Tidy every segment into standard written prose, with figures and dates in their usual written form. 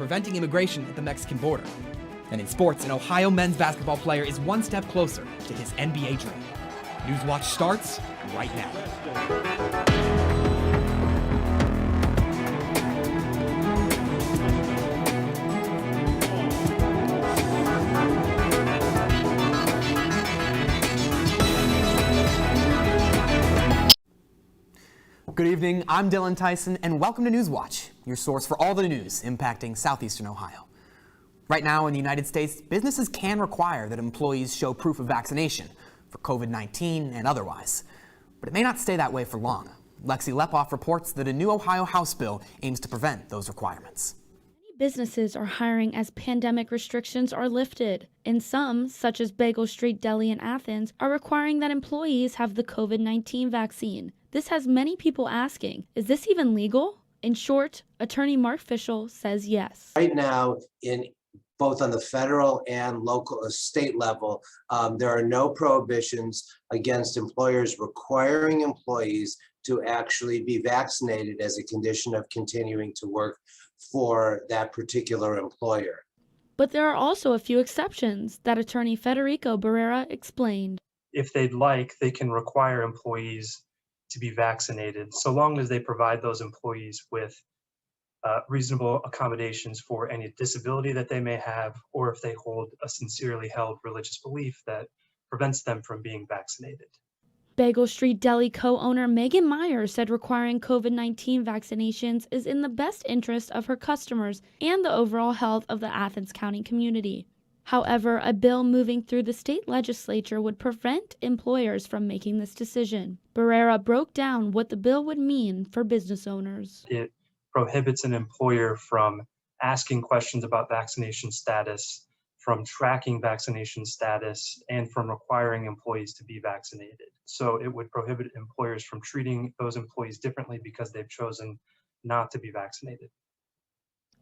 preventing immigration at the Mexican border. And in sports, an Ohio men's basketball player is one step closer to his NBA dream. Newswatch starts right now. Good evening, I'm Dylan Tyson, and welcome to Newswatch, your source for all the news impacting southeastern Ohio. Right now in the United States, businesses can require that employees show proof of vaccination for COVID-19 and otherwise. But it may not stay that way for long. Lexi Lepoff reports that a new Ohio House bill aims to prevent those requirements. Many businesses are hiring as pandemic restrictions are lifted, and some, such as Bagel Street Deli in Athens, are requiring that employees have the COVID-19 vaccine. This has many people asking, is this even legal? In short, attorney Mark Fischel says yes. Right now, in both on the federal and local state level, there are no prohibitions against employers requiring employees to actually be vaccinated as a condition of continuing to work for that particular employer. But there are also a few exceptions that attorney Federico Barrera explained. If they'd like, they can require employees to be vaccinated, so long as they provide those employees with reasonable accommodations for any disability that they may have, or if they hold a sincerely held religious belief that prevents them from being vaccinated. Bagel Street Deli co-owner Megan Myers said requiring COVID-19 vaccinations is in the best interest of her customers and the overall health of the Athens County community. However, a bill moving through the state legislature would prevent employers from making this decision. Barrera broke down what the bill would mean for business owners. It prohibits an employer from asking questions about vaccination status, from tracking vaccination status, and from requiring employees to be vaccinated. So it would prohibit employers from treating those employees differently because they've chosen not to be vaccinated.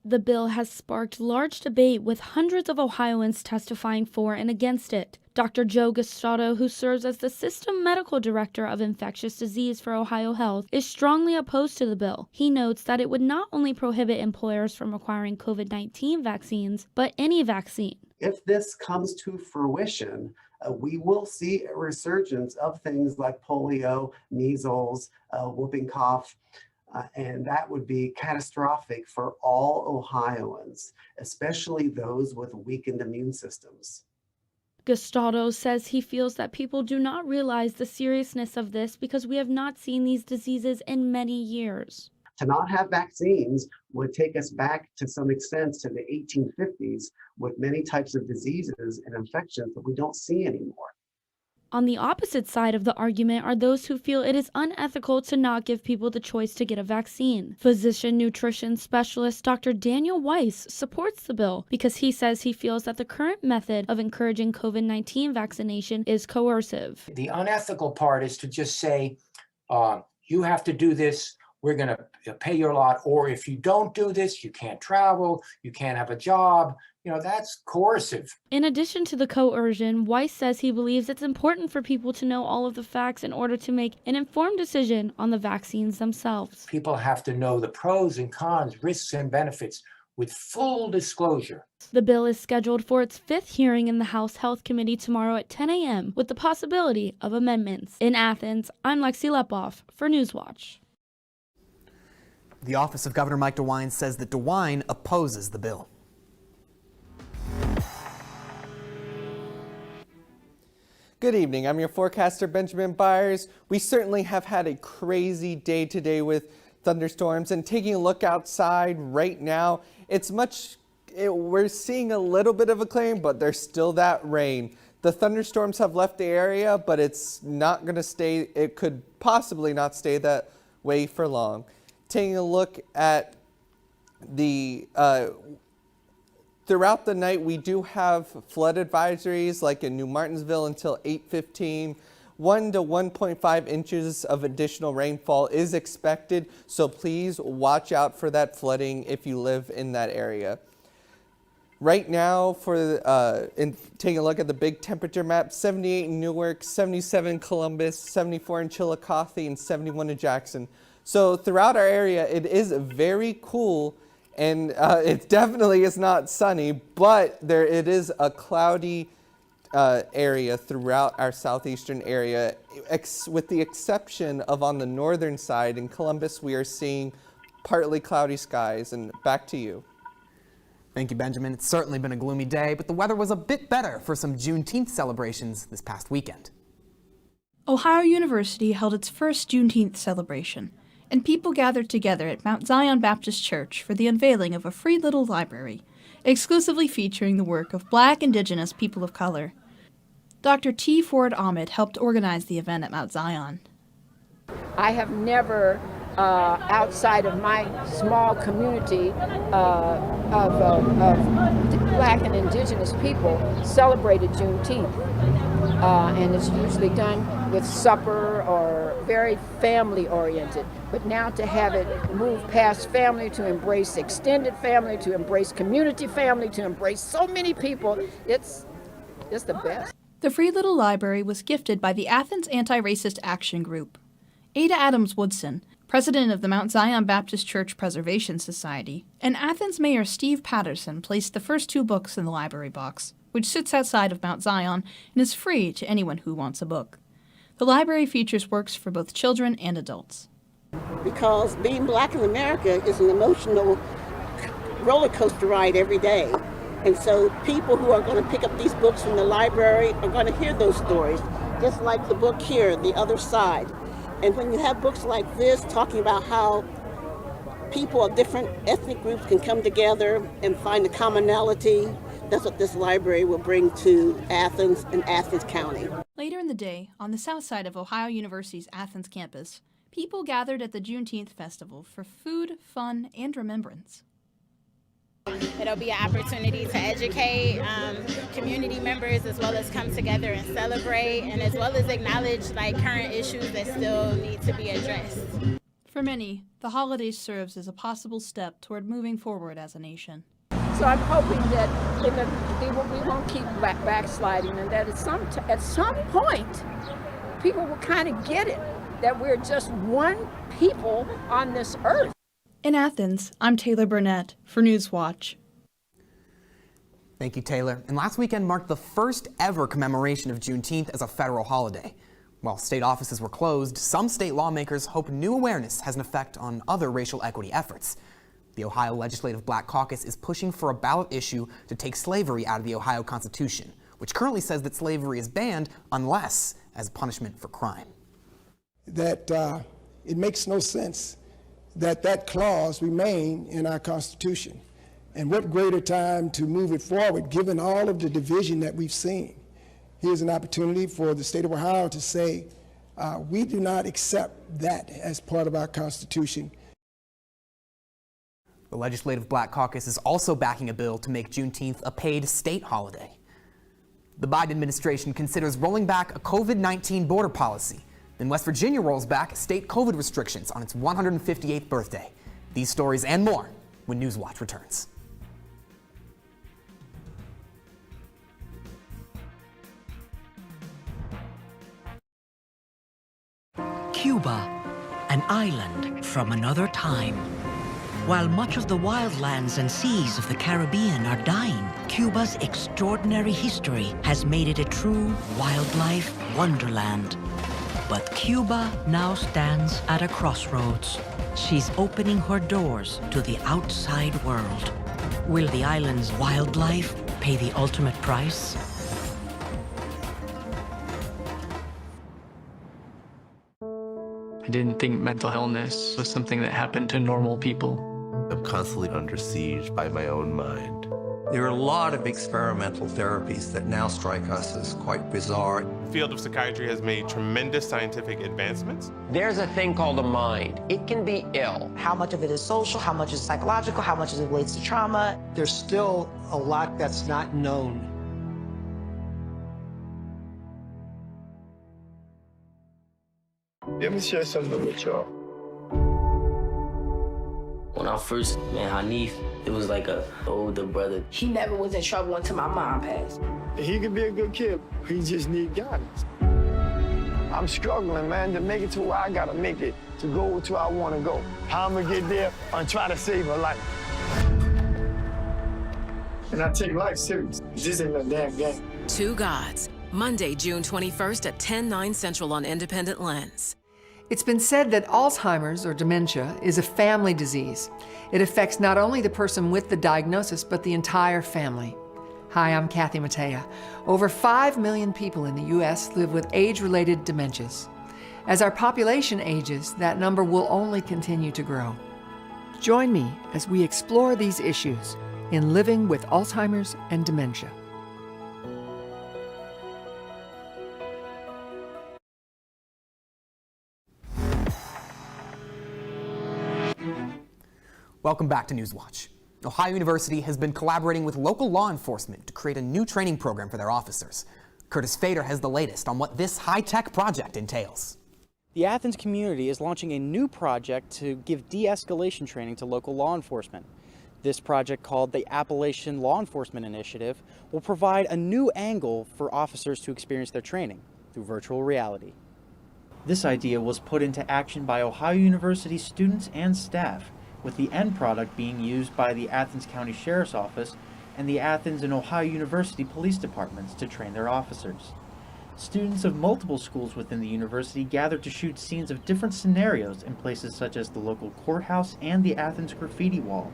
The bill has sparked large debate with hundreds of Ohioans testifying for and against it. Dr. Joe Gustato, who serves as the System Medical Director of Infectious Disease for Ohio Health, is strongly opposed to the bill. He notes that it would not only prohibit employers from requiring COVID-19 vaccines, but any vaccine. If this comes to fruition, we will see a resurgence of things like polio, measles, whooping cough, and that would be catastrophic for all Ohioans, especially those with weakened immune systems. Gustato says he feels that people do not realize the seriousness of this because we have not seen these diseases in many years. To not have vaccines would take us back to some extent to the 1850s with many types of diseases and infections that we don't see anymore. On the opposite side of the argument are those who feel it is unethical to not give people the choice to get a vaccine. Physician nutrition specialist Dr. Daniel Weiss supports the bill because he says he feels that the current method of encouraging COVID-19 vaccination is coercive. The unethical part is to just say, you have to do this, we're going to pay your lot, or if you don't do this, you can't travel, you can't have a job. You know, that's coercive. In addition to the coercion, Weiss says he believes it's important for people to know all of the facts in order to make an informed decision on the vaccines themselves. People have to know the pros and cons, risks and benefits with full disclosure. The bill is scheduled for its fifth hearing in the House Health Committee tomorrow at 10 a.m. with the possibility of amendments. In Athens, I'm Lexi Lepoff for Newswatch. The office of Governor Mike DeWine says that DeWine opposes the bill. Good evening, I'm your forecaster Benjamin Byers. We certainly have had a crazy day today with thunderstorms, and taking a look outside right now, we're seeing a little bit of a clearing, but there's still that rain. The thunderstorms have left the area, but it's not going to stay, it could possibly not stay that way for long. Taking a look at the throughout the night, we do have flood advisories like in New Martinsville until 8:15. 1 to 1.5 inches of additional rainfall is expected, so please watch out for that flooding if you live in that area. Right now, taking a look at the big temperature map, 78 in Newark, 77 in Columbus, 74 in Chillicothe, and 71 in Jackson. So throughout our area, it is very cool, and it definitely is not sunny, but it is a cloudy area throughout our southeastern area, with the exception of on the northern side. In Columbus, we are seeing partly cloudy skies. And back to you. Thank you, Benjamin. It's certainly been a gloomy day, but the weather was a bit better for some Juneteenth celebrations this past weekend. Ohio University held its first Juneteenth celebration, and people gathered together at Mount Zion Baptist Church for the unveiling of a free little library, exclusively featuring the work of Black, Indigenous people of color. Dr. T. Ford Ahmed helped organize the event at Mount Zion. I have never, outside of my small community of Black and Indigenous people, celebrated Juneteenth. And it's usually done with supper or very family-oriented. But now to have it move past family to embrace extended family, to embrace community family, to embrace so many people, it's the best. The free little library was gifted by the Athens Anti-Racist Action Group. Ada Adams Woodson, president of the Mount Zion Baptist Church Preservation Society, and Athens Mayor Steve Patterson placed the first 2 books in the library box, which sits outside of Mount Zion and is free to anyone who wants a book. The library features works for both children and adults. Because being Black in America is an emotional roller coaster ride every day. And so people who are going to pick up these books from the library are going to hear those stories, just like the book here, The Other Side. And when you have books like this talking about how people of different ethnic groups can come together and find a commonality, that's what this library will bring to Athens and Athens County. Later in the day, on the south side of Ohio University's Athens campus, people gathered at the Juneteenth Festival for food, fun, and remembrance. It'll be an opportunity to educate community members, as well as come together and celebrate, and as well as acknowledge current issues that still need to be addressed. For many, the holiday serves as a possible step toward moving forward as a nation. So I'm hoping that we won't keep backsliding, and that at some point, people will kind of get it, that we're just one people on this earth. In Athens, I'm Taylor Burnett for Newswatch. Thank you, Taylor. And last weekend marked the first ever commemoration of Juneteenth as a federal holiday. While state offices were closed, some state lawmakers hope new awareness has an effect on other racial equity efforts. The Ohio Legislative Black Caucus is pushing for a ballot issue to take slavery out of the Ohio Constitution, which currently says that slavery is banned unless as a punishment for crime. That it makes no sense that clause remain in our Constitution. And what greater time to move it forward, given all of the division that we've seen. Here's an opportunity for the state of Ohio to say, we do not accept that as part of our Constitution. The Legislative Black Caucus is also backing a bill to make Juneteenth a paid state holiday. The Biden administration considers rolling back a COVID-19 border policy. Then West Virginia rolls back state COVID restrictions on its 158th birthday. These stories and more when Newswatch returns. Cuba, an island from another time. While much of the wildlands and seas of the Caribbean are dying, Cuba's extraordinary history has made it a true wildlife wonderland. But Cuba now stands at a crossroads. She's opening her doors to the outside world. Will the island's wildlife pay the ultimate price? I didn't think mental illness was something that happened to normal people. I'm constantly under siege by my own mind. There are a lot of experimental therapies that now strike us as quite bizarre. The field of psychiatry has made tremendous scientific advancements. There's a thing called a mind. It can be ill. How much of it is social, how much is psychological, how much of it relates to trauma? There's still a lot that's not known. Let me share something with y'all. When I first met Hanif, it was like an older brother. He never was in trouble until my mom passed. He could be a good kid. He just need guidance. I'm struggling, man, to make it to where I gotta make it, to go to where I wanna go. How I'm gonna get there? I'm trying to save a life. And I take life serious. This ain't no damn game. Two Gods, Monday, June 21st at 10/9 Central on Independent Lens. It's been said that Alzheimer's, or dementia, is a family disease. It affects not only the person with the diagnosis, but the entire family. Hi, I'm Kathy Matea. Over 5 million people in the U.S. live with age-related dementias. As our population ages, that number will only continue to grow. Join me as we explore these issues in Living with Alzheimer's and Dementia. Welcome back to Newswatch. Ohio University has been collaborating with local law enforcement to create a new training program for their officers. Curtis Fader has the latest on what this high-tech project entails. The Athens community is launching a new project to give de-escalation training to local law enforcement. This project, called the Appalachian Law Enforcement Initiative, will provide a new angle for officers to experience their training through virtual reality. This idea was put into action by Ohio University students and staff, with the end product being used by the Athens County Sheriff's Office and the Athens and Ohio University Police Departments to train their officers. Students of multiple schools within the university gathered to shoot scenes of different scenarios in places such as the local courthouse and the Athens graffiti wall.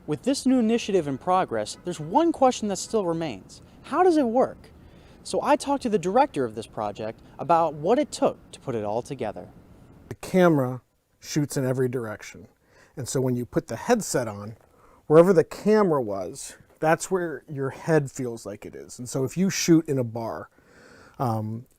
With this new initiative in progress, there's one question that still remains. How does it work? So I talked to the director of this project about what it took to put it all together. The camera shoots in every direction. And so when you put the headset on, wherever the camera was, that's where your head feels like it is. And so if you shoot in a bar,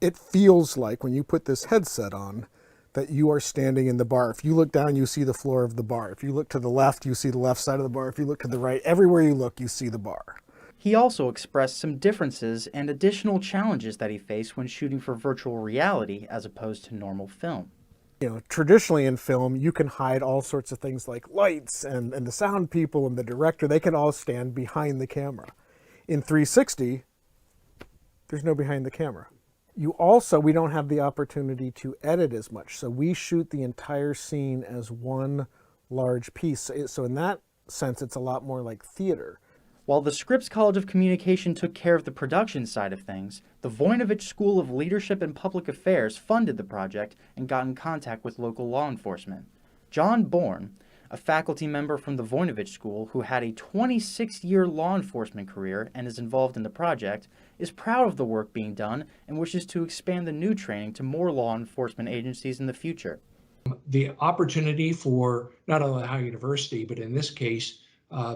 it feels like when you put this headset on that you are standing in the bar. If you look down, you see the floor of the bar. If you look to the left, you see the left side of the bar. If you look to the right, everywhere you look, you see the bar. He also expressed some differences and additional challenges that he faced when shooting for virtual reality as opposed to normal film. You know, traditionally in film, you can hide all sorts of things like lights and the sound people and the director. They can all stand behind the camera. In 360, there's no behind the camera. We don't have the opportunity to edit as much. So we shoot the entire scene as one large piece. So in that sense, it's a lot more like theater. While the Scripps College of Communication took care of the production side of things, the Voinovich School of Leadership and Public Affairs funded the project and got in contact with local law enforcement. John Bourne, a faculty member from the Voinovich School who had a 26-year law enforcement career and is involved in the project, is proud of the work being done and wishes to expand the new training to more law enforcement agencies in the future. The opportunity for not only Ohio University, but in this case,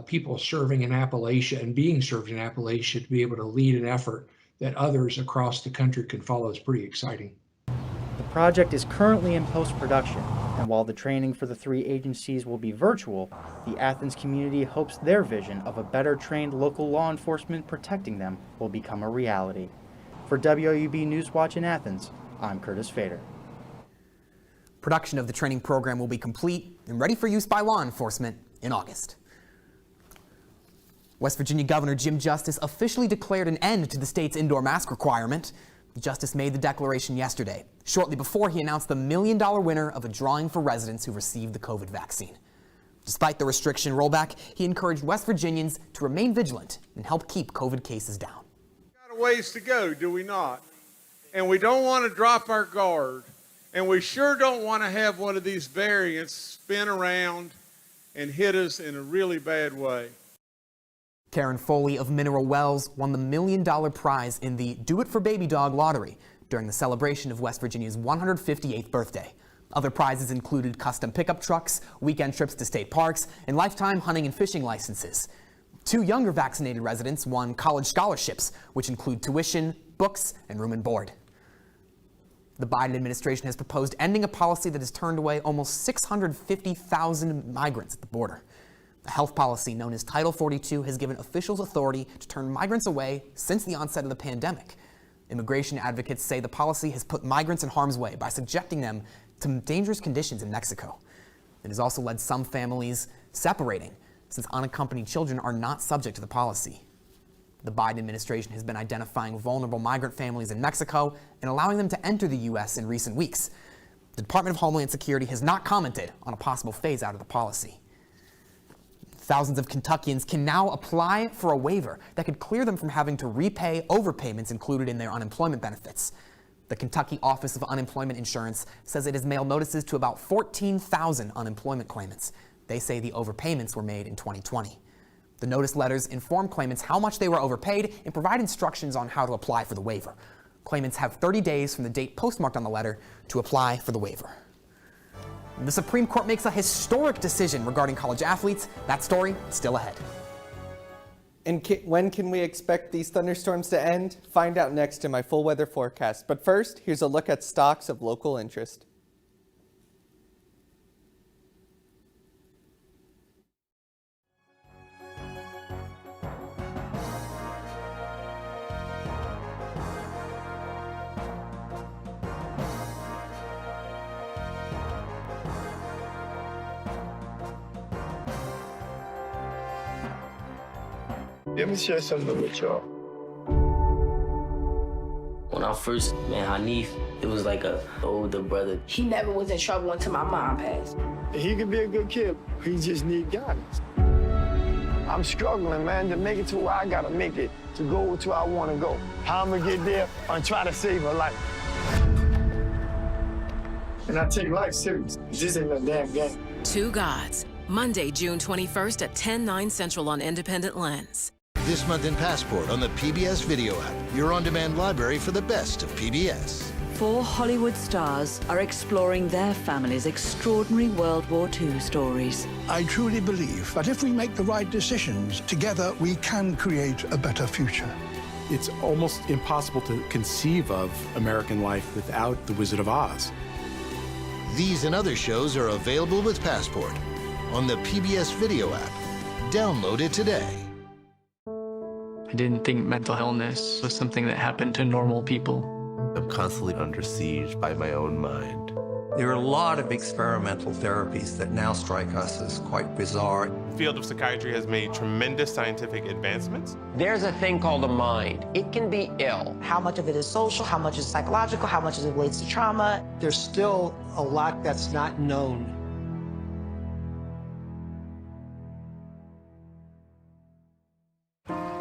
people serving in Appalachia and being served in Appalachia to be able to lead an effort that others across the country can follow is pretty exciting. The project is currently in post-production, and while the training for the 3 agencies will be virtual, the Athens community hopes their vision of a better trained local law enforcement protecting them will become a reality. For WOUB Newswatch in Athens, I'm Curtis Fader. Production of the training program will be complete and ready for use by law enforcement in August. West Virginia Governor Jim Justice officially declared an end to the state's indoor mask requirement. Justice made the declaration yesterday, shortly before he announced the $1 million winner of a drawing for residents who received the COVID vaccine. Despite the restriction rollback, he encouraged West Virginians to remain vigilant and help keep COVID cases down. We've got a ways to go, do we not? And we don't want to drop our guard. And we sure don't want to have one of these variants spin around and hit us in a really bad way. Karen Foley of Mineral Wells won the $1 million prize in the Do It for Baby Dog lottery during the celebration of West Virginia's 158th birthday. Other prizes included custom pickup trucks, weekend trips to state parks, and lifetime hunting and fishing licenses. 2 younger vaccinated residents won college scholarships, which include tuition, books, and room and board. The Biden administration has proposed ending a policy that has turned away almost 650,000 migrants at the border. A health policy known as Title 42 has given officials authority to turn migrants away since the onset of the pandemic. Immigration advocates say the policy has put migrants in harm's way by subjecting them to dangerous conditions in Mexico. It has also led some families separating, since unaccompanied children are not subject to the policy. The Biden administration has been identifying vulnerable migrant families in Mexico and allowing them to enter the U.S. in recent weeks. The Department of Homeland Security has not commented on a possible phase out of the policy. Thousands of Kentuckians can now apply for a waiver that could clear them from having to repay overpayments included in their unemployment benefits. The Kentucky Office of Unemployment Insurance says it has mailed notices to about 14,000 unemployment claimants. They say the overpayments were made in 2020. The notice letters inform claimants how much they were overpaid and provide instructions on how to apply for the waiver. Claimants have 30 days from the date postmarked on the letter to apply for the waiver. The Supreme Court makes a historic decision regarding college athletes. That story still ahead. And when can we expect these thunderstorms to end? Find out next in my full weather forecast. But first, here's a look at stocks of local interest. Let me share something with y'all. When I first met Hanif, it was like a older brother. He never was in trouble until my mom passed. He could be a good kid. He just need guidance. I'm struggling, man, to make it to where I gotta make it, to go to where I wanna go. How I'm gonna get there and try to save a life. And I take life serious. This ain't no damn game. Two Gods, Monday, June 21st at 10/9 Central on Independent Lens. This month in Passport on the PBS Video app, your on-demand library for the best of PBS. 4 Hollywood stars are exploring their family's extraordinary World War II stories. I truly believe that if we make the right decisions, together we can create a better future. It's almost impossible to conceive of American life without The Wizard of Oz. These and other shows are available with Passport on the PBS Video app. Download it today. I didn't think mental illness was something that happened to normal people. I'm constantly under siege by my own mind. There are a lot of experimental therapies that now strike us as quite bizarre. The field of psychiatry has made tremendous scientific advancements. There's a thing called a mind. It can be ill. How much of it is social, how much is psychological, how much of it relates to trauma. There's still a lot that's not known.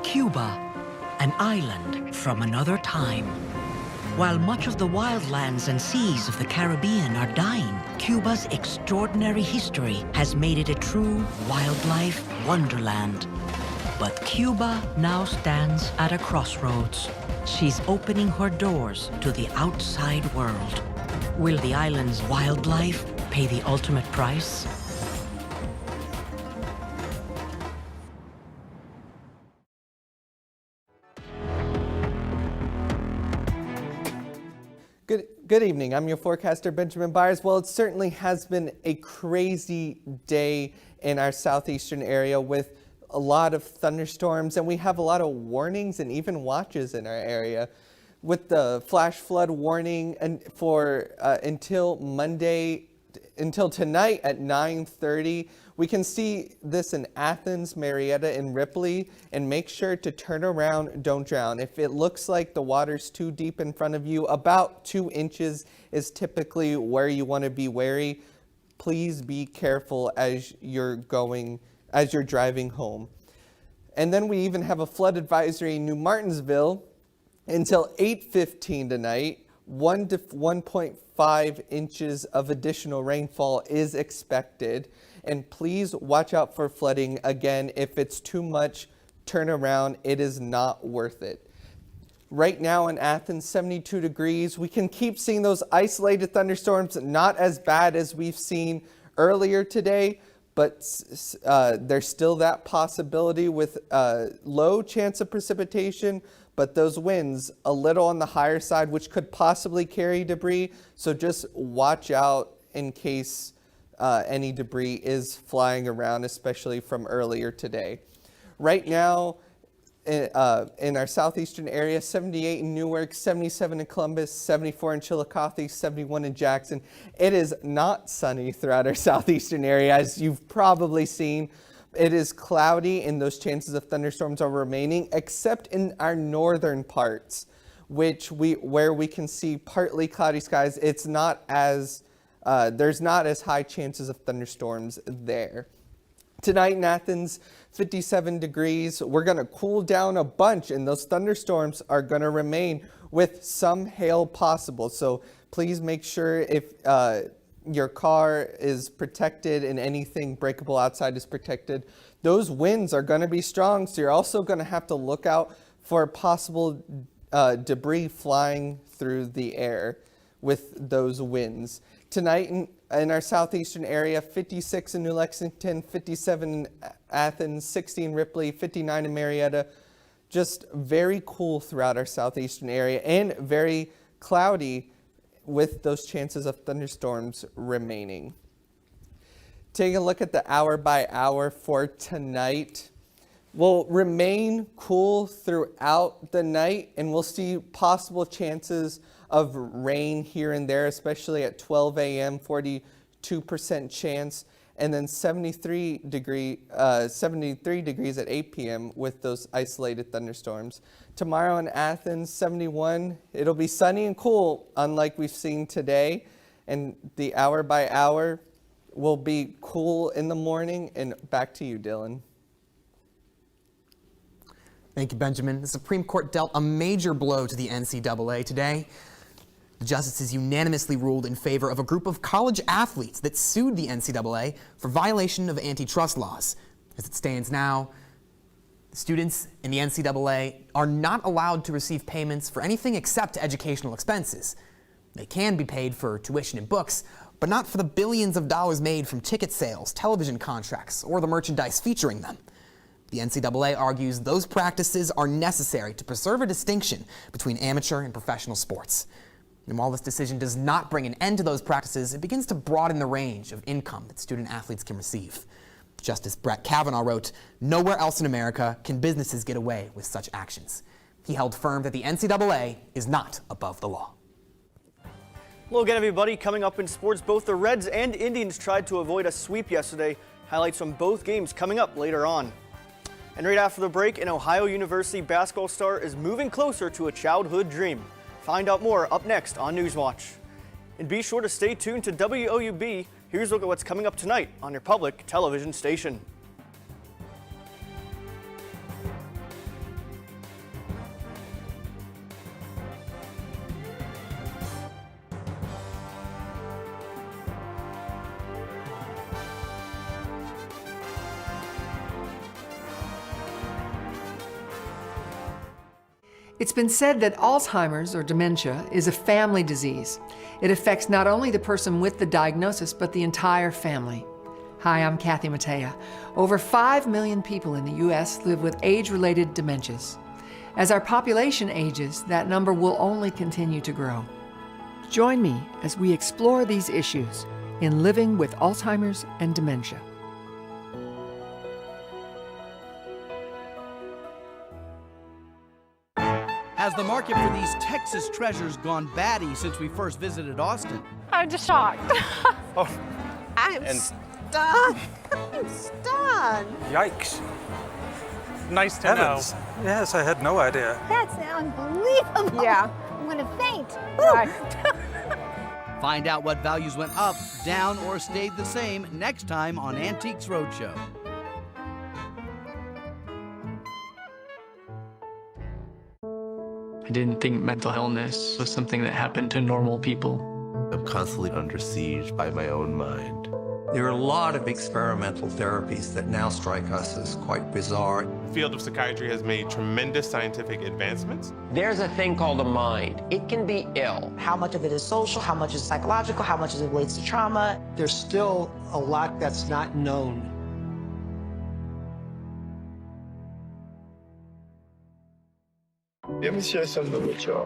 Cuba, an island from another time. While much of the wildlands and seas of the Caribbean are dying, Cuba's extraordinary history has made it a true wildlife wonderland. But Cuba now stands at a crossroads. She's opening her doors to the outside world. Will the island's wildlife pay the ultimate price? Good evening. I'm your forecaster, Benjamin Byers. Well, it certainly has been a crazy day in our southeastern area with a lot of thunderstorms, and we have a lot of warnings and even watches in our area. With the flash flood warning and for until tonight at 9:30. We can see this in Athens, Marietta, and Ripley, and make sure to turn around, don't drown. If it looks like the water's too deep in front of you, about 2 inches is typically where you want to be wary. Please be careful as you're driving home. And then we even have a flood advisory in New Martinsville until 8:15 tonight. 1 to 1.5 inches of additional rainfall is expected. And please watch out for flooding. Again, if it's too much, turn around. It is not worth it. Right now in Athens, 72 degrees. We can keep seeing those isolated thunderstorms, not as bad as we've seen earlier today, but there's still that possibility with low chance of precipitation, but those winds a little on the higher side, which could possibly carry debris. So just watch out in case any debris is flying around, especially from earlier today. Right now, in our southeastern area, 78 in Newark, 77 in Columbus, 74 in Chillicothe, 71 in Jackson. It is not sunny throughout our southeastern area, as you've probably seen. It is cloudy, and those chances of thunderstorms are remaining, except in our northern parts, where we can see partly cloudy skies. It's not as there's not as high chances of thunderstorms there. Tonight in Athens, 57 degrees. We're going to cool down a bunch, and those thunderstorms are going to remain with some hail possible. So please make sure if your car is protected and anything breakable outside is protected. Those winds are going to be strong, so you're also going to have to look out for possible debris flying through the air with those winds. Tonight in our southeastern area, 56 in New Lexington, 57 in Athens, 60 in Ripley, 59 in Marietta. Just very cool throughout our southeastern area and very cloudy with those chances of thunderstorms remaining. Taking a look at the hour by hour for tonight. Will remain cool throughout the night, and we'll see possible chances of rain here and there, especially at 12 a.m., 42% chance, and then 73 degrees at 8 p.m. with those isolated thunderstorms. Tomorrow in Athens, 71. It'll be sunny and cool, unlike we've seen today, and the hour by hour will be cool in the morning. And back to you, Dylan. Thank you, Benjamin. The Supreme Court dealt a major blow to the NCAA today. The justices unanimously ruled in favor of a group of college athletes that sued the NCAA for violation of antitrust laws. As it stands now, the students in the NCAA are not allowed to receive payments for anything except educational expenses. They can be paid for tuition and books, but not for the billions of dollars made from ticket sales, television contracts, or the merchandise featuring them. The NCAA argues those practices are necessary to preserve a distinction between amateur and professional sports. And while this decision does not bring an end to those practices, it begins to broaden the range of income that student athletes can receive. Justice Brett Kavanaugh wrote, "Nowhere else in America can businesses get away with such actions." He held firm that the NCAA is not above the law. Hello again, everybody. Coming up in sports, both the Reds and Indians tried to avoid a sweep yesterday. Highlights from both games coming up later on. And right after the break, an Ohio University basketball star is moving closer to a childhood dream. Find out more up next on Newswatch. And be sure to stay tuned to WOUB. Here's a look at what's coming up tonight on your public television station. It's been said that Alzheimer's, or dementia, is a family disease. It affects not only the person with the diagnosis, but the entire family. Hi, I'm Kathy Matea. Over 5 million people in the U.S. live with age-related dementias. As our population ages, that number will only continue to grow. Join me as we explore these issues in Living with Alzheimer's and Dementia. Has the market for these Texas treasures gone batty since we first visited Austin? I'm just shocked. I'm stunned. I'm stunned. Yikes. Nice to Heavens. know. Yes, I had no idea. That's unbelievable. Yeah. I'm gonna faint. Find out what values went up, down, or stayed the same next time on Antiques Roadshow. I didn't think mental illness was something that happened to normal people. I'm constantly under siege by my own mind. There are a lot of experimental therapies that now strike us as quite bizarre. The field of psychiatry has made tremendous scientific advancements. There's a thing called a mind. It can be ill. How much of it is social? How much is psychological? How much of it relates to trauma? There's still a lot that's not known. Let me share something with y'all.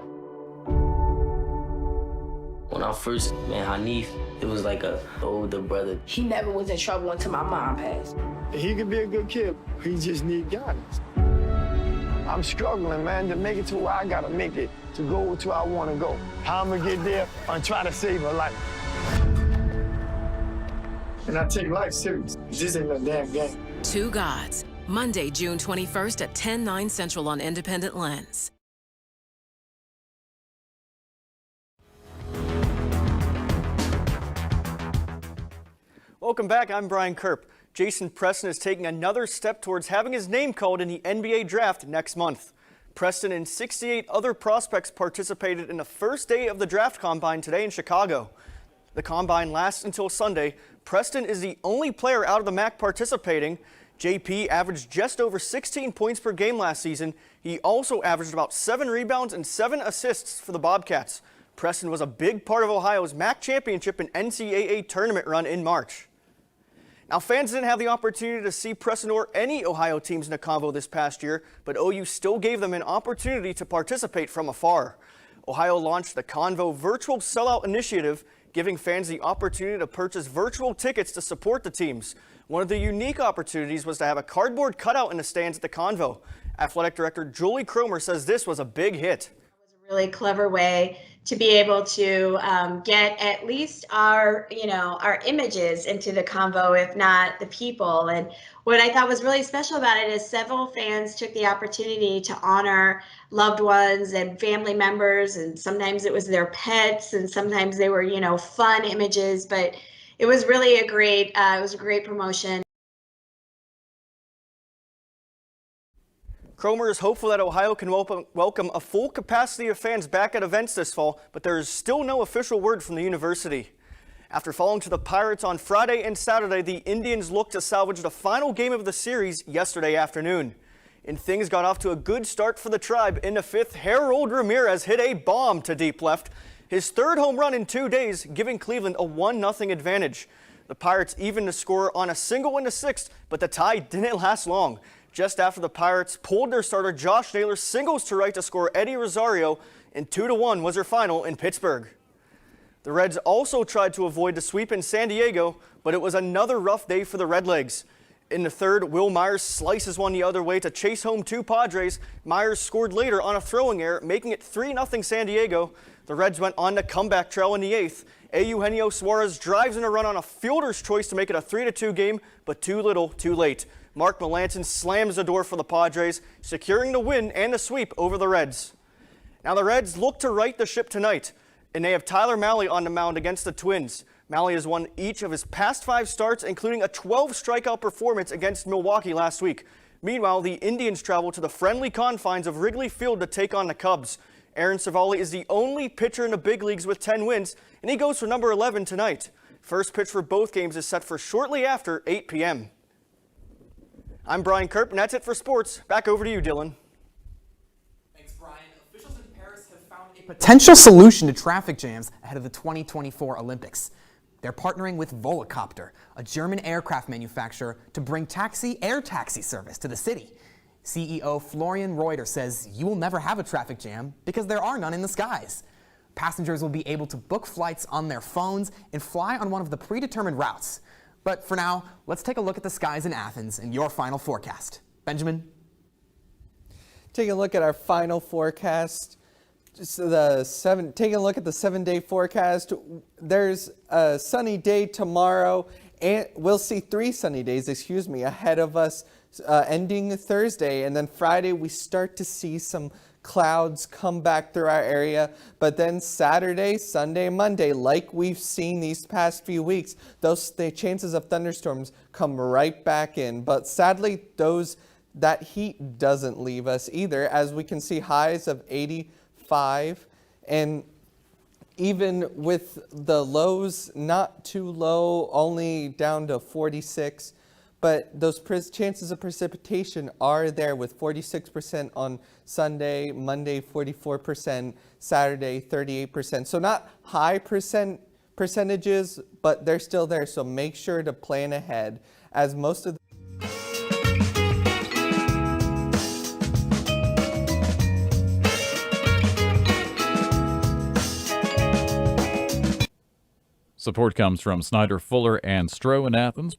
When I first met Hanif, it was like an older brother. He never was in trouble until my mom passed. He could be a good kid. He just need guidance. I'm struggling, man, to make it to where I gotta make it, to go to where I wanna go. How I'm gonna get there? I'm trying to save a life. And I take life serious. This ain't no damn game. Two Gods, Monday, June 21st at 10/9 Central on Independent Lens. Welcome back, I'm Brian Kerp. Jason Preston is taking another step towards having his name called in the NBA draft next month. Preston and 68 other prospects participated in the first day of the draft combine today in Chicago. The combine lasts until Sunday. Preston is the only player out of the MAC participating. JP averaged just over 16 points per game last season. He also averaged about 7 rebounds and 7 assists for the Bobcats. Preston was a big part of Ohio's MAC championship and NCAA tournament run in March. Now, fans didn't have the opportunity to see Preston or any Ohio teams in the Convo this past year, but OU still gave them an opportunity to participate from afar. Ohio launched the Convo Virtual Sellout Initiative, giving fans the opportunity to purchase virtual tickets to support the teams. One of the unique opportunities was to have a cardboard cutout in the stands at the Convo. Athletic Director Julie Cromer says this was a big hit. Really clever way to be able to get at least our images into the Convo, if not the people. And what I thought was really special about it is several fans took the opportunity to honor loved ones and family members, and sometimes it was their pets, and sometimes they were fun images. But it was really a great promotion. Cromer is hopeful that Ohio can welcome a full capacity of fans back at events this fall, but there is still no official word from the university. After falling to the Pirates on Friday and Saturday, the Indians looked to salvage the final game of the series yesterday afternoon. And things got off to a good start for the Tribe. In the 5th, Harold Ramirez hit a bomb to deep left, his 3rd home run in 2 days, giving Cleveland a 1-0 advantage. The Pirates evened the score on a single in the 6th, but the tie didn't last long. Just after the Pirates pulled their starter Josh Naylor singles to right to score Eddie Rosario, and 2-1 was their final in Pittsburgh. The Reds also tried to avoid the sweep in San Diego, but it was another rough day for the Redlegs. In the 3rd, Will Myers slices one the other way to chase home 2 Padres. Myers scored later on a throwing error, making it 3-0 San Diego. The Reds went on the comeback trail in the 8th. Eugenio Suarez drives in a run on a fielder's choice to make it a 3-2 game, but too little, too late. Mark Melanson slams the door for the Padres, securing the win and the sweep over the Reds. Now the Reds look to right the ship tonight, and they have Tyler Malley on the mound against the Twins. Malley has won each of his past 5 starts, including a 12-strikeout performance against Milwaukee last week. Meanwhile, the Indians travel to the friendly confines of Wrigley Field to take on the Cubs. Aaron Civale is the only pitcher in the big leagues with 10 wins, and he goes for number 11 tonight. First pitch for both games is set for shortly after 8 p.m. I'm Brian Kerp, and that's it for sports. Back over to you, Dylan. Thanks, Brian. Officials in Paris have found a potential solution to traffic jams ahead of the 2024 Olympics. They're partnering with Volocopter, a German aircraft manufacturer, to bring air taxi service to the city. CEO Florian Reuter says you will never have a traffic jam because there are none in the skies. Passengers will be able to book flights on their phones and fly on one of the predetermined routes. But for now, let's take a look at the skies in Athens and your final forecast. Benjamin? Taking a look at our final forecast. Taking a look at the 7-day forecast. There's a sunny day tomorrow, and we'll see 3 sunny days, ahead of us, ending Thursday. And then Friday, we start to see some clouds come back through our area, but then Saturday, Sunday, Monday, like we've seen these past few weeks, the chances of thunderstorms come right back in. But sadly, that heat doesn't leave us either, as we can see highs of 85, and even with the lows not too low, only down to 46. But those chances of precipitation are there, with 46% on Sunday, Monday 44%, Saturday 38%. So not high percentages, but they're still there. So make sure to plan ahead, as most of Support comes from Snyder, Fuller, and Stroh in Athens,